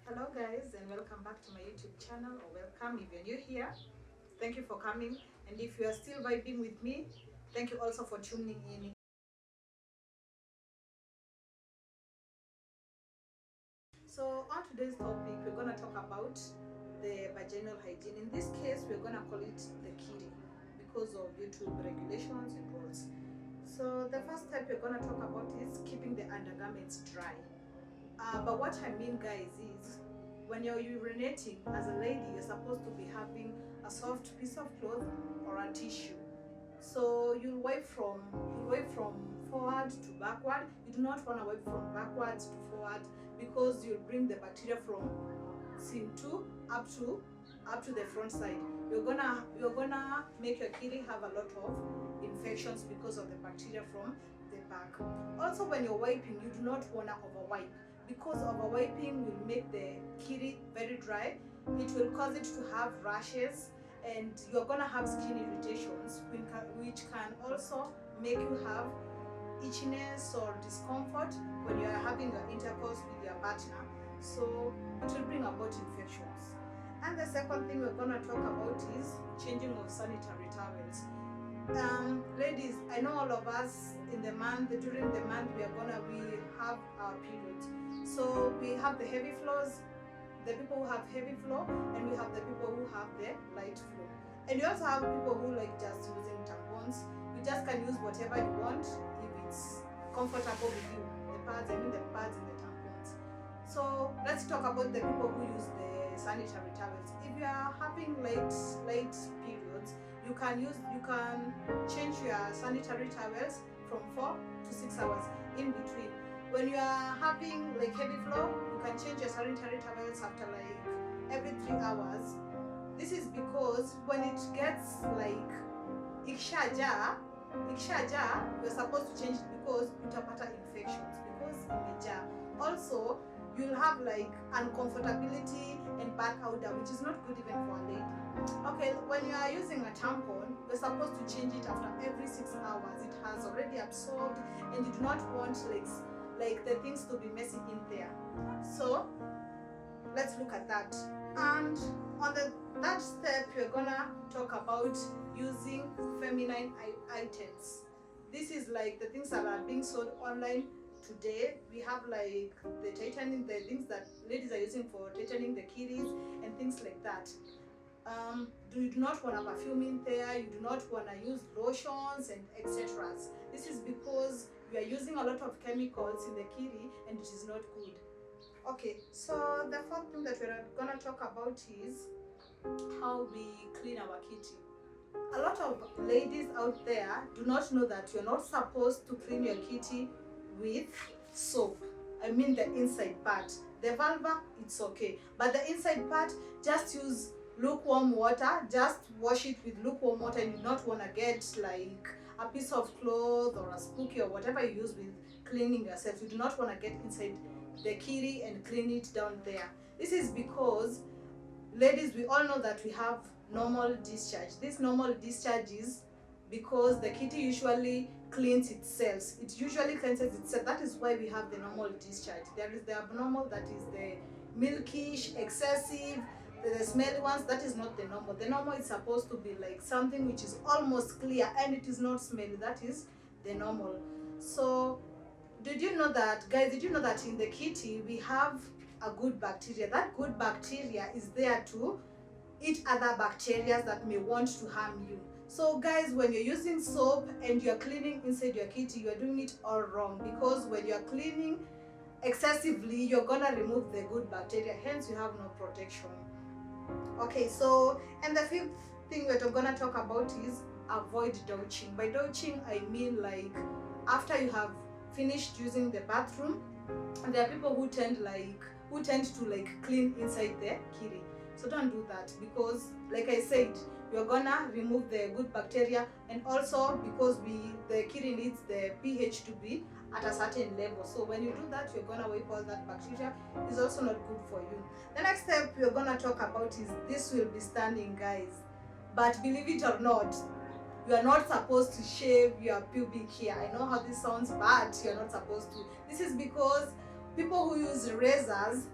Hello guys, and welcome back to my YouTube channel, or welcome if you're new here. Thank you for coming, and if you are still vibing with me, thank you also for tuning in. So on today's topic, we're going to talk about the vaginal hygiene. In this case, we're going to call it the kitty because of YouTube regulations and rules. So the first step we're going to talk about is keeping the undergarments dry. But what I mean, guys, is when you're urinating as a lady, you're supposed to be having a soft piece of cloth or a tissue. So you'll wipe from forward to backward. You do not want to wipe from backwards to forward because you'll bring the bacteria from scene 2 up to the front side. You're gonna make your kitty have a lot of infections because of the bacteria from the back. Also, when you're wiping, you do not want to overwipe, because overwiping will make the kitty very dry. It will cause it to have rashes, and you're gonna have skin irritations, which can also make you have itchiness or discomfort when you are having your intercourse with your partner. So it will bring about infections. And the second thing we're gonna talk about is changing of sanitary towels. Ladies, I know all of us during the month we have our periods. So we have the heavy flows, the people who have heavy flow, and we have the people who have the light flow. And you also have people who like just using tampons. You just can use whatever you want if it's comfortable with you. The pads and the tampons. So let's talk about the people who use the sanitary towels. If you are having late periods, you can change your sanitary towels from 4 to 6 hours in between. When you are having like heavy flow, you can change your sanitary towels after like every 3 hours. This is because when it gets like ikshaja, you're supposed to change it because utapata infections because imeja. Also, you'll have like uncomfortability and bad odor, which is not good even for a lady. Okay, when you are using a tampon, you're supposed to change it after every 6 hours. It has already absorbed, and you do not want like the things to be messy in there. So let's look at that. And on that step, we're gonna talk about using feminine items. This is like the things that are being sold online today. We have like the things that ladies are using for tightening the kitties and things like that. You do not want to perfume in there, you do not want to use lotions and etc. This is because we are using a lot of chemicals in the kitty, and it is not good. Okay, so the fourth thing that we're gonna talk about is how we clean our kitty. A lot of ladies out there do not know that you're not supposed to clean your kitty with soap. I mean the inside part. The vulva, it's okay, but the inside part, just use lukewarm water. Just wash it with lukewarm water. You do not want to get like a piece of cloth or a spooky or whatever you use with cleaning yourself. You do not want to get inside the kitty and clean it down there. This is because, ladies, we all know that we have normal discharge. This normal discharge is because the kitty usually cleans itself. It usually cleanses itself. That is why we have the normal discharge. There is the abnormal, that is the milkish, excessive, the smelly ones. That is not the normal. The normal is supposed to be like something which is almost clear and it is not smelly. That is the normal. So did you know that, guys, in the kitty we have a good bacteria? That good bacteria is there to eat other bacteria that may want to harm you. So guys, when you're using soap and you're cleaning inside your kitty, you're doing it all wrong, because when you're cleaning excessively, you're gonna remove the good bacteria, hence you have no protection. Okay, so, and the fifth thing we're gonna talk about is avoid douching. By douching, I mean like after you have finished using the bathroom, there are people who tend to like clean inside the kitty. So don't do that, because like I said, you're gonna remove the good bacteria, and also because the kitty needs the pH to be at a certain level. So when you do that, you're gonna wipe all that bacteria. It's also not good for you. The next step we're gonna talk about is this will be standing, guys. But believe it or not, you are not supposed to shave your pubic hair. I know how this sounds, but you're not supposed to. This is because people who use razors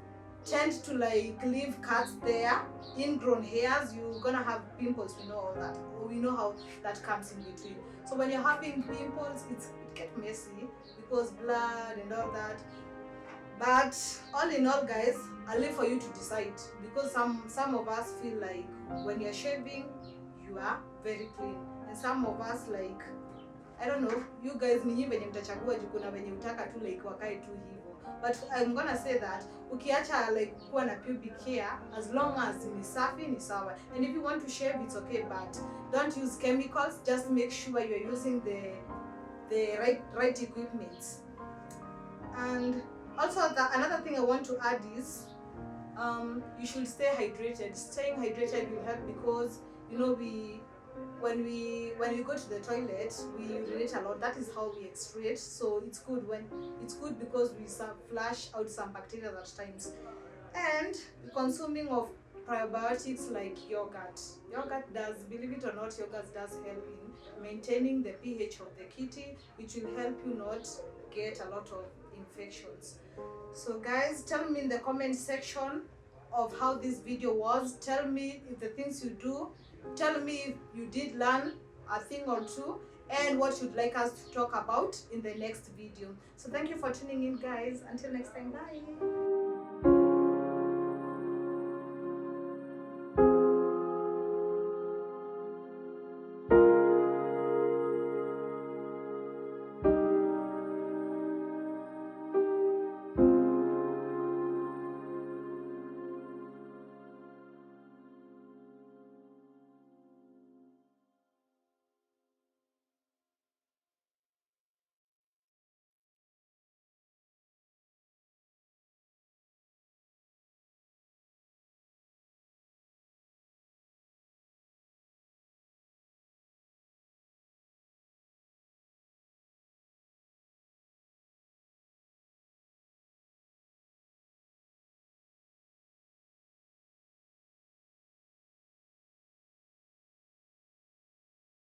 tend to like leave cuts there, ingrown hairs, you're gonna have pimples. We know all that. We know how that comes in between. So when you're having pimples, it gets messy because blood and all that. But all in all, guys, I leave for you to decide, because some of us feel like when you're shaving, you are very clean, and some of us like, I don't know, you guys ni venye mtachagua juu kuna venye utaka tu like wakae tu hivyo. But I'm gonna say that ukiacha like kuwa na pubic hair, as long as ni safi ni sawa. And if you want to shave, it's okay, but don't use chemicals. Just make sure you're using the right equipment. And also another thing I want to add is you should stay hydrated. Staying hydrated will help, because you know when we go to the toilet, we urinate a lot. That is how we excrete. So it's good because we flush out some bacteria at times. And consuming of probiotics like yogurt. Yogurt does, believe it or not, yogurt does help in maintaining the pH of the kitty. It will help you not get a lot of infections. So guys, tell me in the comment section of how this video was. Tell me if the things you do. Tell me if you did learn a thing or two, and what you'd like us to talk about in the next video. So thank you for tuning in, guys. Until next time, bye.